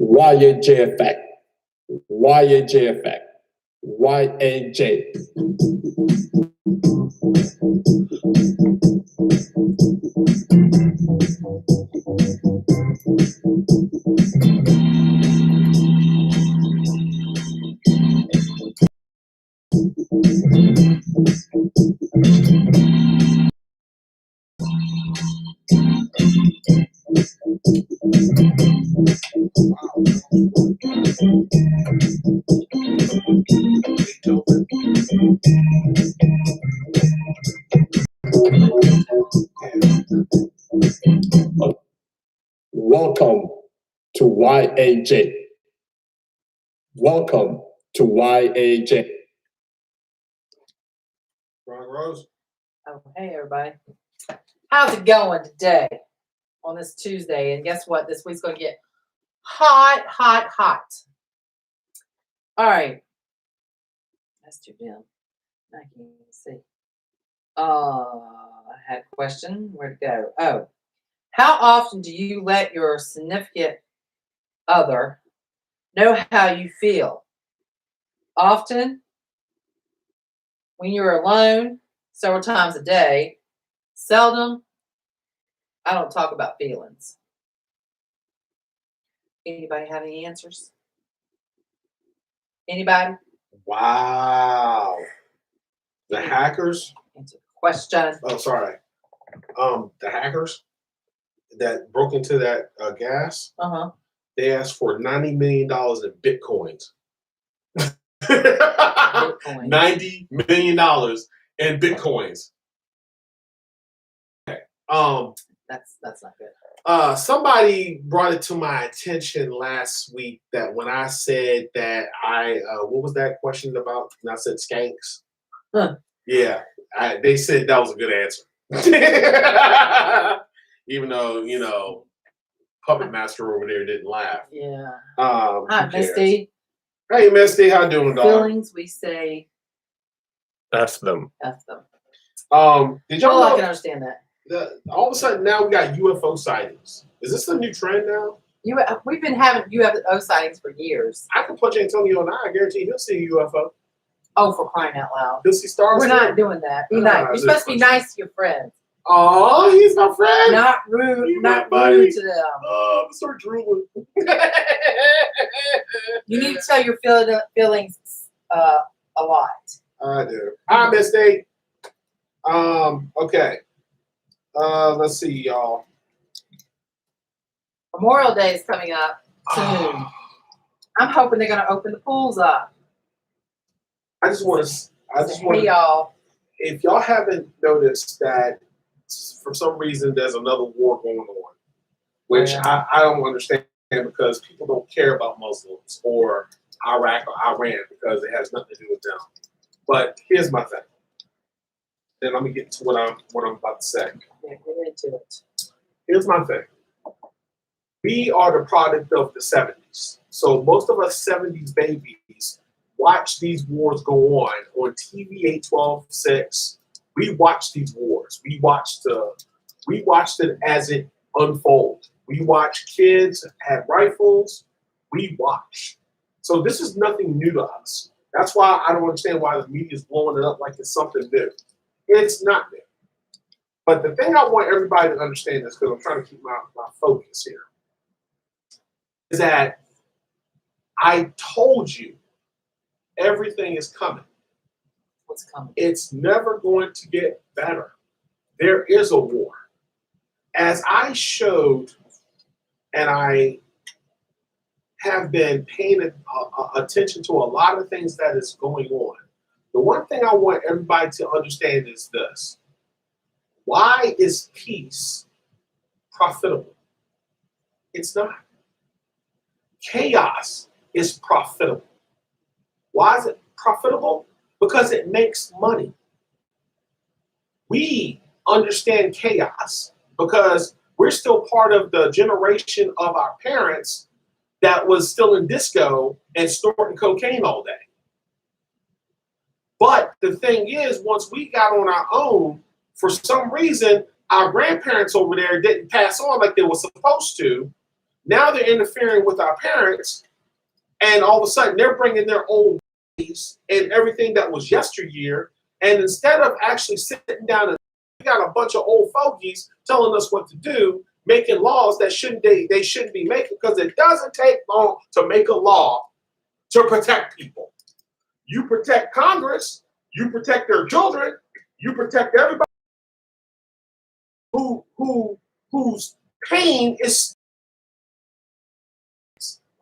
YAJ effect. YAJ effect. YAJ. Welcome to YAJ. Welcome to YAJ. Ron Rose. Oh, hey, everybody. How's it going today on this Tuesday? And guess what? This week's going to get hot, hot, hot. All right. That's too dim. I can't even see. I had a question. Where'd it go? Oh. How often do you let your significant other know how you feel? Often? When you're alone? Several times a day? Seldom? I don't talk about feelings. Anybody have any answers? Anybody? Wow. The hackers. Answer the question. Oh, sorry. The hackers that broke into that gas. They asked for $90 million in bitcoins. $90 million in bitcoins. Okay. That's not good. Somebody brought it to my attention last week that when I said that what was that question about? And I said skanks. Huh. Yeah, they said that was a good answer. Even though, Puppet Master over there didn't laugh. Yeah. Hi, Misty. Hey, Misty, how you doing, dog? Feelings, we say F them. F them. Did y'all Well, I know can understand that. all of a sudden now we got UFO sightings? Is this a new trend now? We've been having UFO sightings for years. I can punch Antonio and I guarantee he'll see a UFO. Oh, for crying out loud. He'll see stars. We're not doing that. Be nice. You're supposed to be nice to your friends. Oh, he's my friend. Not rude. He's Not my buddy. rude to them. Oh, I'm so drooling. You need to tell your feelings a lot. I do. Hi, Misty. Okay. Let's see, y'all. Memorial Day is coming up soon. I I'm hoping they're going to open the pools up. just want to. Hey, y'all. If y'all haven't noticed that for some reason there's another war going on, which I don't understand because people don't care about Muslims or Iraq or Iran because it has nothing to do with them. But here's my thing. Then let me get to what I'm about to say. Yeah, get into it. Here's my thing. We are the product of the 70s. So most of us 70s babies watch these wars go on TV 8, 12, 6. We watch these wars. We watched it as it unfolded. We watch kids have rifles. We watch. So this is nothing new to us. That's why I don't understand why the media is blowing it up like it's something new. It's not new. But the thing I want everybody to understand is, because I'm trying to keep my focus here, is that I told you everything is coming. What's coming? It's never going to get better. There is a war. As I showed, and I have been paying attention to a lot of things that is going on. The one thing I want everybody to understand is this. Why is peace profitable? It's not. Chaos is profitable. Why is it profitable? Because it makes money. We understand chaos because we're still part of the generation of our parents that was still in disco and snorting cocaine all day. But the thing is, once we got on our own, for some reason, our grandparents over there didn't pass on like they were supposed to. Now they're interfering with our parents, and all of a sudden they're bringing their old ways and everything that was yesteryear. And instead of actually sitting down and we got a bunch of old fogies telling us what to do, making laws that they shouldn't be making, because it doesn't take long to make a law to protect people. You protect Congress, you protect their children, you protect everybody whose pain is.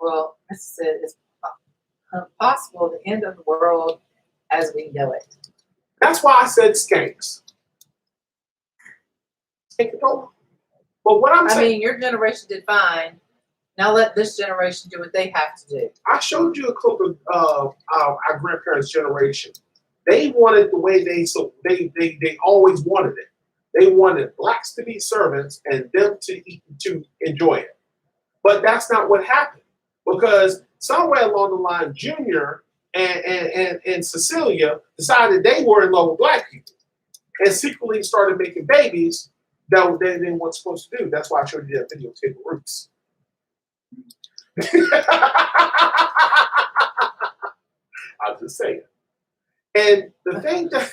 Well, I said it's possible the end of the world as we know it. That's why I said skanks. Take it over. But what I'm I saying, mean, your generation did fine. Now let this generation do what they have to do. I showed you a clip of our grandparents' generation. They wanted the way they always wanted it. They wanted blacks to be servants and them to enjoy it. But that's not what happened, because somewhere along the line, Junior and Cecilia decided they were in love with black people and secretly started making babies that they weren't supposed to do. That's why I showed you that videotape of Roots. I'm just saying. And the thing that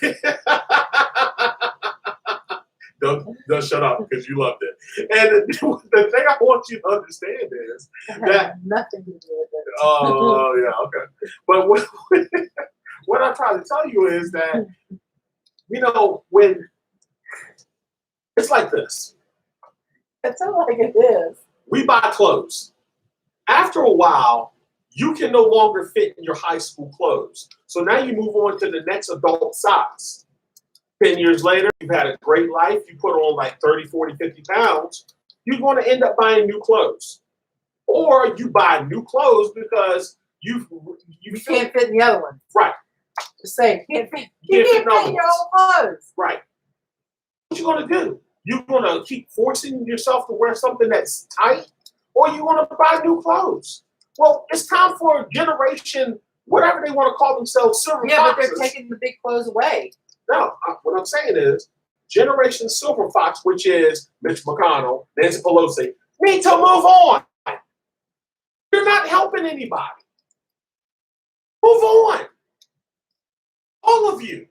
don't shut up because you loved it. And the thing I want you to understand is that nothing to do with it. oh yeah, okay. But what I'm trying to tell you is that, you know, when it's like this. It's not like it is. We buy clothes. After a while, you can no longer fit in your high school clothes. So now you move on to the next adult size. 10 years later, you've had a great life. You put on like 30, 40, 50 pounds. You're going to end up buying new clothes. Or you buy new clothes because you can't fit in the other one. Right. Just say, you can't fit in your own clothes. Right. What you going to do? You're going to keep forcing yourself to wear something that's tight? Or you want to buy new clothes? Well, it's time for a generation, whatever they want to call themselves, silver yeah, foxes. but they're taking the big clothes away. No, what I'm saying is, Generation Silver Fox, which is Mitch McConnell, Nancy Pelosi, need to move on. You're not helping anybody. Move on. All of you.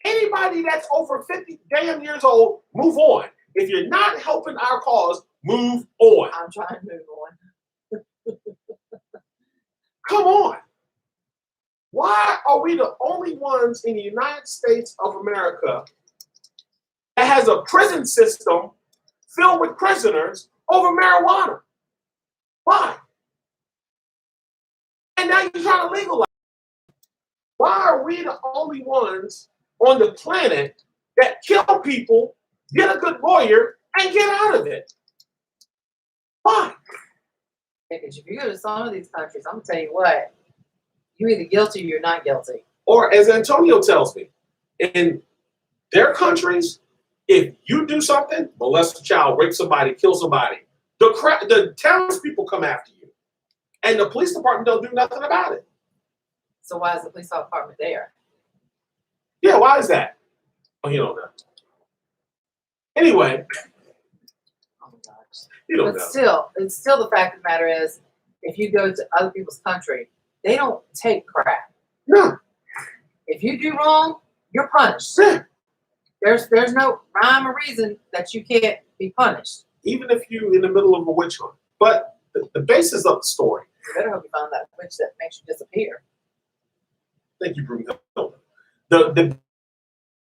Anybody that's over 50 damn years old, move on. If you're not helping our cause, move on. I'm trying to move on. Come on. Why are we the only ones in the United States of America that has a prison system filled with prisoners over marijuana? Why? And now you're trying to legalize it. Why are we the only ones on the planet that kill people, get a good lawyer, and get out of it? Why? Because if you go to some of these countries, I'm going to tell you what, you're either guilty or you're not guilty. Or as Antonio tells me, in their countries, if you do something, molest a child, rape somebody, kill somebody, the townspeople come after you. And the police department don't do nothing about it. So why is the police department there? Yeah, why is that? Oh, you don't know. Anyway. Oh my gosh. You don't But know. it's still the fact of the matter is, if you go to other people's country, they don't take crap. No. If you do wrong, you're punished. Yeah. There's no rhyme or reason that you can't be punished. Even if you're in the middle of a witch hunt. But the basis of the story. You better hope you find that witch that makes you disappear. Thank you, Bruno. The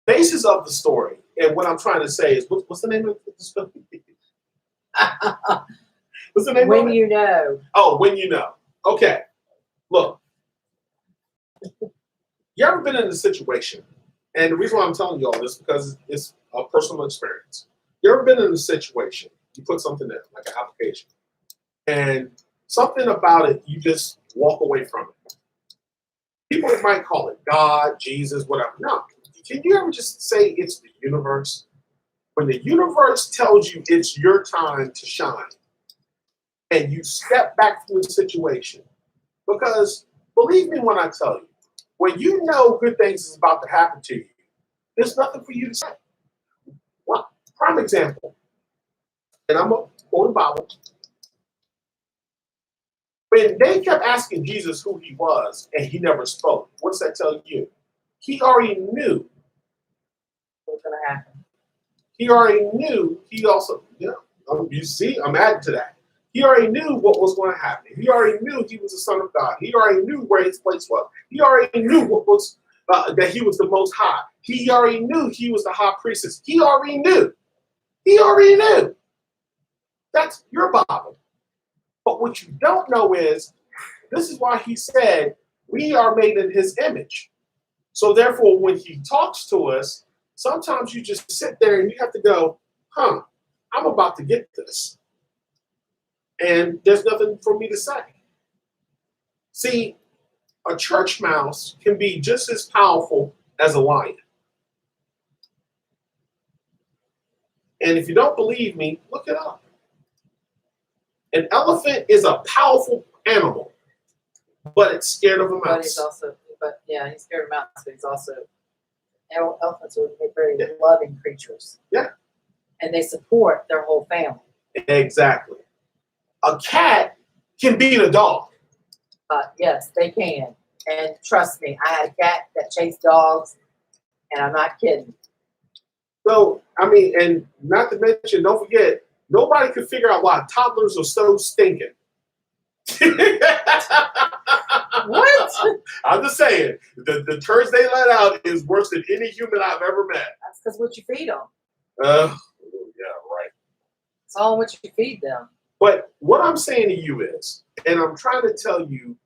basis of the story, and what I'm trying to say is, what's the name of the story? What's the name When of it? you know. Oh, When You Know. Okay. Look. You ever been in a situation, and the reason why I'm telling you all this is because it's a personal experience. You ever been in a situation, you put something in, like an application, and something about it, you just walk away from it. People might call it God, Jesus, whatever. No. Can you ever just say it's the universe? When the universe tells you it's your time to shine, and you step back from the situation, because believe me when I tell you, when you know good things is about to happen to you, there's nothing for you to say. One prime example, and I'm quoting Bible. When they kept asking Jesus who he was and he never spoke, what does that tell you? He already knew. What's going to happen? He already knew. He also, you see, I'm adding to that. He already knew what was going to happen. He already knew he was the Son of God. He already knew where his place was. He already knew what was that he was the Most High. He already knew he was the High Priestess. He already knew. He already knew. That's your Bible. But what you don't know is, this is why he said, we are made in his image. So therefore, when he talks to us, sometimes you just sit there and you have to go, I'm about to get this. And there's nothing for me to say. See, a church mouse can be just as powerful as a lion. And if you don't believe me, look it up. An elephant is a powerful animal, but it's scared of a mouse. But he's scared of mouse, but he's also, elephants are very loving creatures. Yeah. And they support their whole family. Exactly. A cat can beat a dog. Yes, they can. And trust me, I had a cat that chased dogs, and I'm not kidding. So, I mean, and not to mention, don't forget, nobody could figure out why toddlers are so stinking. What? I'm just saying, the turds they let out is worse than any human I've ever met. That's because what you feed them. Yeah, right. It's all what you feed them. But what I'm saying to you is, and I'm trying to tell you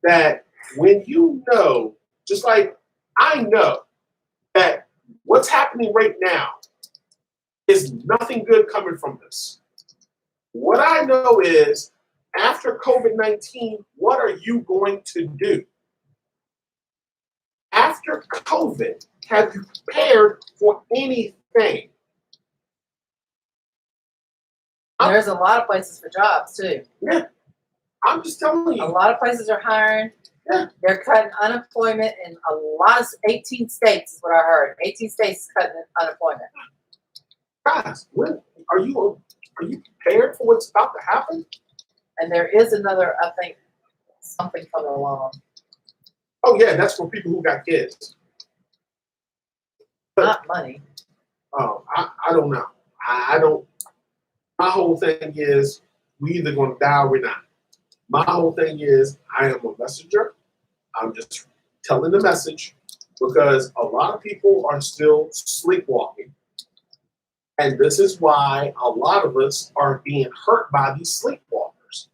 that when you know, just like I know that what's happening right now is nothing good coming from this. What I know is, after COVID-19, what are you going to do? After COVID, have you prepared for anything? There's a lot of places for jobs, too. Yeah. I'm just telling you. A lot of places are hiring. Yeah. They're cutting unemployment in a lot of 18 states is what I heard. 18 states cutting unemployment. Guys, are you prepared for what's about to happen? And there is another, I think, something coming along. Oh yeah, that's for people who got kids. But, Not money. Oh, I don't know. I don't. My whole thing is we either going to die or we're not. My whole thing is I am a messenger. I'm just telling the message because a lot of people are still sleepwalking. And this is why a lot of us are being hurt by these sleepwalkers.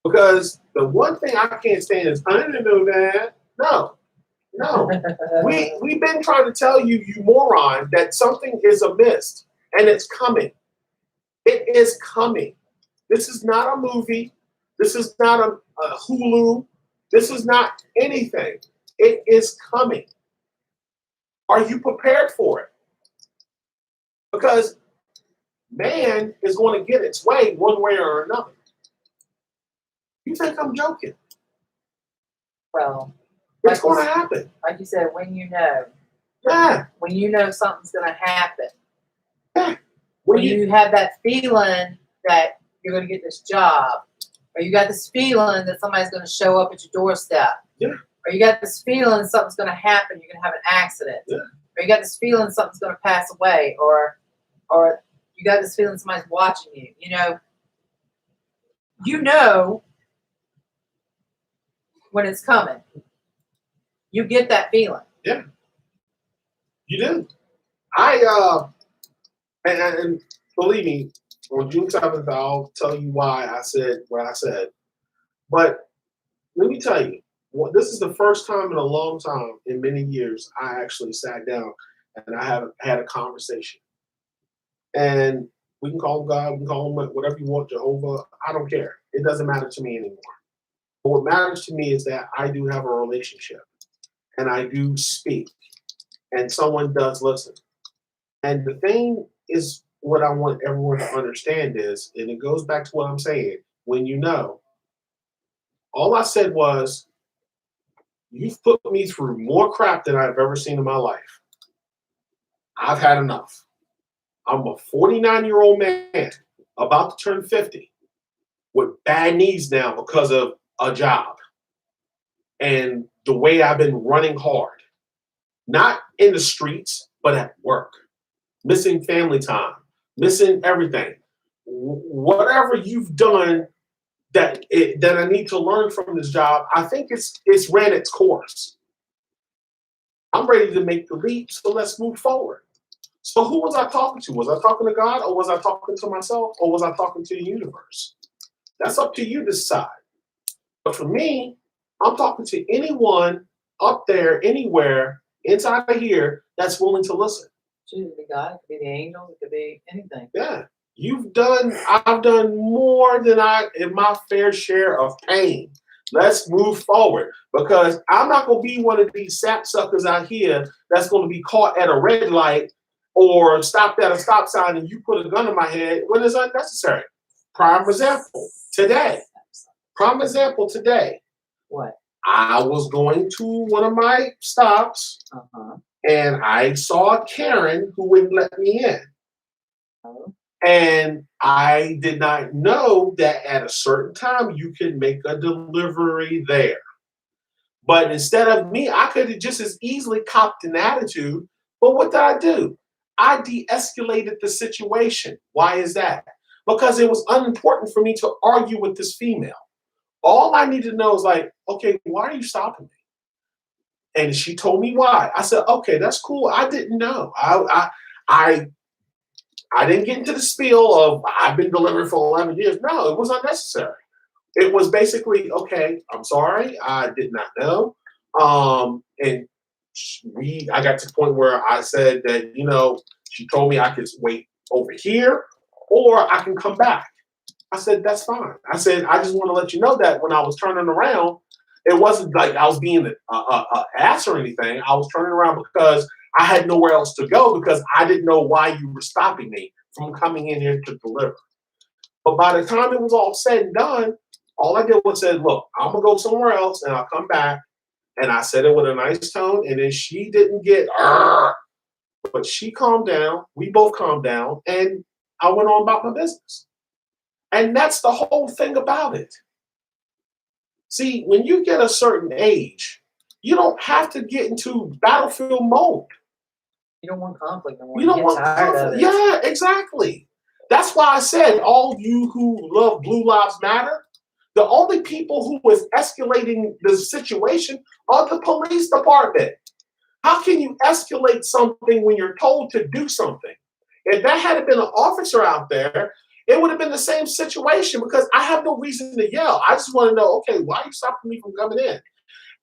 Because the one thing I can't stand is, I didn't know that. No. We've been trying to tell you, you moron, that something is amiss. And it's coming. It is coming. This is not a movie. This is not a Hulu. This is not anything. It is coming. Are you prepared for it? Because man is going to get its way one way or another. You think I'm joking? Well, it's going to happen. Like you said, when you know. Yeah. When you know something's going to happen. Yeah. When you have that feeling that you're going to get this job, or you got this feeling that somebody's going to show up at your doorstep, yeah. Or you got this feeling something's going to happen, you're going to have an accident, yeah. Or you got this feeling something's going to pass away, or you got this feeling somebody's watching you. You know when it's coming. You get that feeling. Yeah, you do. And believe me, on June 7th, I'll tell you why I said what I said. But let me tell you, this is the first time in a long time, in many years, I actually sat down and I have had a conversation. And we can call him God, we can call him whatever you want, Jehovah. I don't care. It doesn't matter to me anymore. But what matters to me is that I do have a relationship. And I do speak. And someone does listen. And the thing is, what I want everyone to understand is, and it goes back to what I'm saying, when you know, all I said was, you've put me through more crap than I've ever seen in my life. I've had enough. I'm a 49-year-old man about to turn 50. with bad knees now because of a job and the way I've been running hard, not in the streets, but at work, missing family time, missing everything. Whatever you've done that I need to learn from this job, I think it's ran its course. I'm ready to make the leap, so let's move forward. So who was I talking to? Was I talking to God, or was I talking to myself, or was I talking to the universe? That's up to you to decide. But for me, I'm talking to anyone up there, anywhere, inside of here, that's willing to listen. It could be God, it could be the angels, it could be anything. Yeah. I've done more than in my fair share of pain. Let's move forward, because I'm not going to be one of these sapsuckers out here that's going to be caught at a red light or stopped at a stop sign and you put a gun in my head when it's unnecessary. Prime example today. What? I was going to one of my stops and I saw Karen who wouldn't let me in. Oh. And I did not know that at a certain time you can make a delivery there. But instead of me, I could have just as easily copped an attitude. But what did I do? I de-escalated the situation. Why is that? Because it was unimportant for me to argue with this female. All I need to know is like, okay, why are you stopping me? And she told me why. I said, okay, that's cool. I didn't know. I didn't get into the spiel of I've been delivering for 11 years. No, it was unnecessary. It was basically, okay, I'm sorry. I did not know. And I got to the point where I said that, she told me I could wait over here or I can come back. I said, that's fine. I said, I just want to let you know that when I was turning around, it wasn't like I was being an ass or anything. I was turning around because I had nowhere else to go because I didn't know why you were stopping me from coming in here to deliver. But by the time it was all said and done, all I did was say, look, I'm going to go somewhere else and I'll come back. And I said it with a nice tone. And then she didn't get, but she calmed down. We both calmed down. And I went on about my business. And that's the whole thing about it. See, when you get a certain age, you don't have to get into battlefield mode. You don't want conflict no more. You don't want conflict. Yeah, exactly. That's why I said, all you who love Blue Lives Matter, the only people who is escalating the situation are the police department. How can you escalate something when you're told to do something? If that had been an officer out there, it would have been the same situation because I have no reason to yell. I just want to know, okay, why are you stopping me from coming in?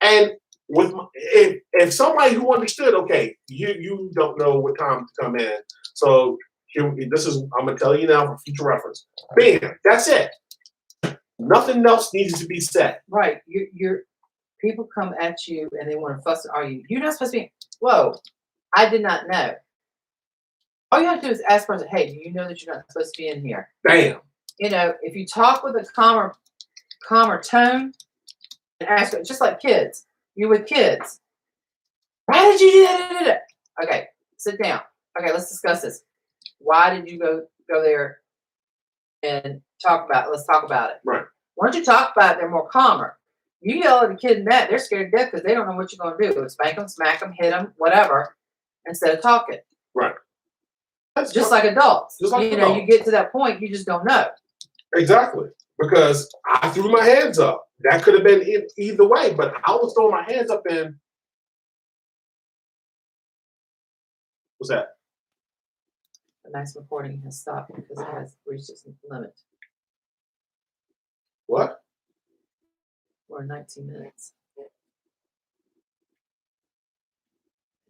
And if somebody who understood, okay, you don't know what time to come in, so I'm gonna tell you now for future reference. Bam, that's it. Nothing else needs to be said. Right. You're people come at you and they want to fuss and argue. You're not supposed to be. Whoa, I did not know. All you have to do is ask the person, hey, do you know that you're not supposed to be in here? Bam. If you talk with a calmer tone and ask, just like kids, you with kids. Why did you do that? Okay, sit down. Okay, let's discuss this. Why did you go there and let's talk about it. Right. Once you talk about it, they're more calmer. You yell at a kid in that, they're scared to death because they don't know what you're going to do. Spank them, smack them, hit them, whatever, instead of talking. Right. That's just like adults. Just like adults. You get to that point, you just don't know. Exactly. Because I threw my hands up. That could have been either way, but I was throwing my hands up in. What's that? The nice recording has stopped because it has reached its limit. What? We're 19 minutes.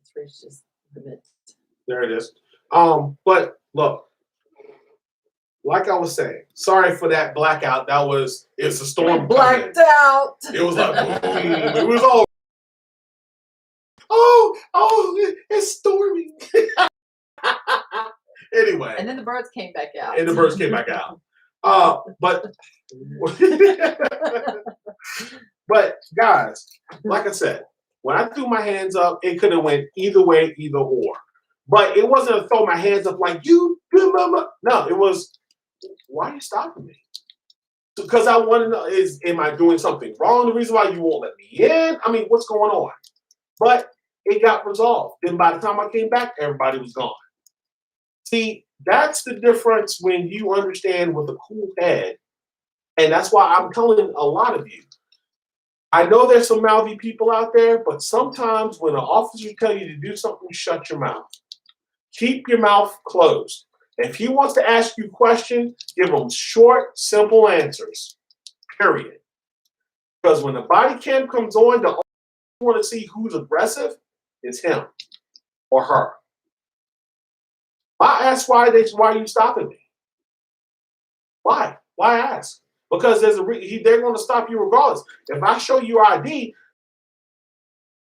It's reached its limit. There it is. But look, like I was saying, sorry for that blackout. It's a storm. Blacked out. It was like, boom, it was all. Oh, it's storming. Anyway. And then the birds came back out. But guys, like I said, when I threw my hands up, it could have went either way, either or. But it wasn't to throw my hands up like you. No, it was, why are you stopping me? Because I want to know, am I doing something wrong? The reason why you won't let me in? I mean, what's going on? But it got resolved. Then by the time I came back, everybody was gone. See, that's the difference when you understand with a cool head. And that's why I'm telling a lot of you. I know there's some mouthy people out there, but sometimes when an officer tells you to do something, shut your mouth. Keep your mouth closed. If he wants to ask you questions, give him short, simple answers, period. Because when the body cam comes on, the only you want to see who's aggressive is him or her. I ask why are you stopping me? Why? Why ask? Because there's they're going to stop you regardless. If I show you ID,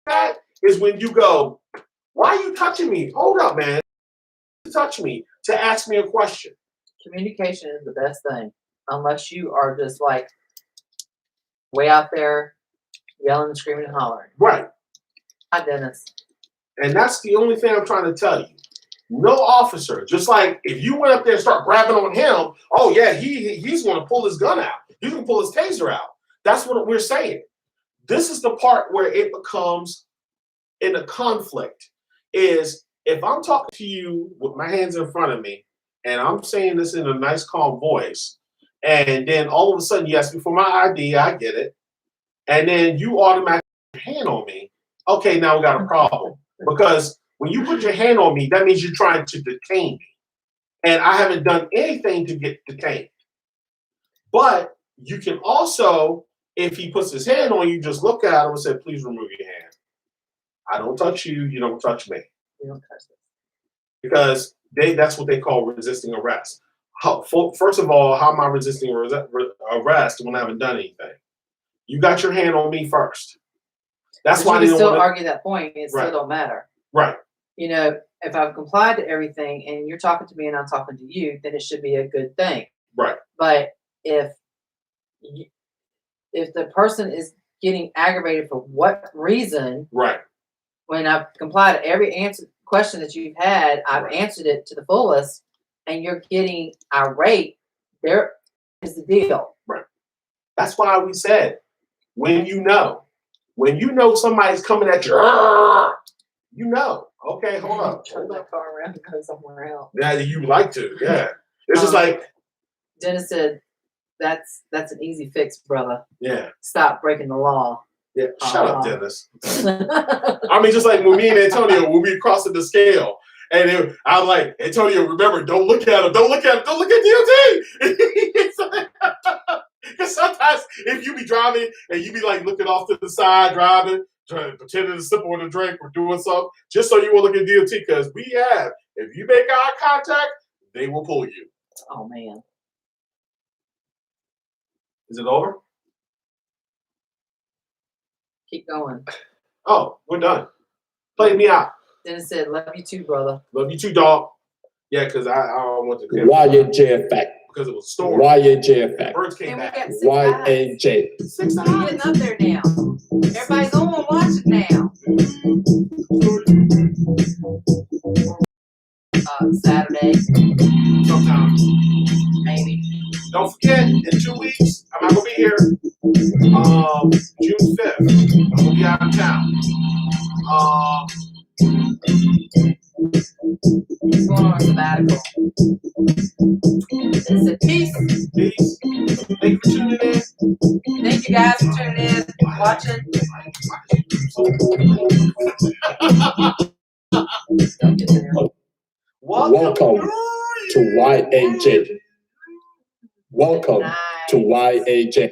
that is when you go, why are you touching me? Hold up, man. Touch me to ask me a question. Communication is the best thing, unless you are just like way out there yelling and screaming and hollering. Right. Hi, Dennis. And that's the only thing I'm trying to tell you. No officer, just like if you went up there and start grabbing on him, oh yeah, he's going to pull his gun out. He's going to pull his taser out. That's what we're saying. This is the part where it becomes in a conflict. Is if I'm talking to you with my hands in front of me, and I'm saying this in a nice, calm voice, and then all of a sudden you ask me for my ID, I get it, and then you automatically put your hand on me, okay, now we got a problem. Because when you put your hand on me, that means you're trying to detain me. And I haven't done anything to get detained. But you can also, if he puts his hand on you, just look at him and say, please remove your hand. I don't touch you, you don't touch me. You don't touch this. Because that's what they call resisting arrest. First of all, how am I resisting arrest when I haven't done anything? You got your hand on me first. That's why you they can don't still want argue that point. It Right. still don't matter. Right. You know, if I've complied to everything and you're talking to me and I'm talking to you, then it should be a good thing. Right. But if the person is getting aggravated for what reason, Right. when I've complied to every question that you've had, I've Right. answered it to the fullest, and you're getting irate, there is the deal. Right. That's why we said, when you know somebody's coming at you, you know, okay, hold up. Turn that car around and go somewhere else. Yeah, you like to, yeah. It's just like, Dennis said, that's an easy fix, brother. yeah. Stop breaking the law. Yeah, shut up, Dennis. I mean, just like when me and Antonio, when we crossing the scale, and I'm like, Antonio, remember, don't look at him, don't look at DOT. Because sometimes if you be driving and you be like looking off to the side, driving, pretending to sip on a drink or doing something, just so you will look at DOT, because if you make eye contact, they will pull you. Oh, man. Is it over? Keep going. Oh, we're done. Play me out. Dennis said, love you too, brother. Love you too, dog. Yeah, because I don't want to. YAJ effect. Because it was a storm. YAJ effect. Birds came And we back. got 6 eyes. YAJ. 6 We're getting up there now. Everybody's on watching now. Saturday, Sometimes. maybe. Don't forget, in 2 weeks, I'm not gonna be here. June 5th, I'm gonna be out of town. He's going on a sabbatical. Dennis said, peace. Peace. Thank you for tuning in. Thank you guys for tuning in, watching. Don't get there. Welcome to YAJ. Welcome Nice. to YAJ.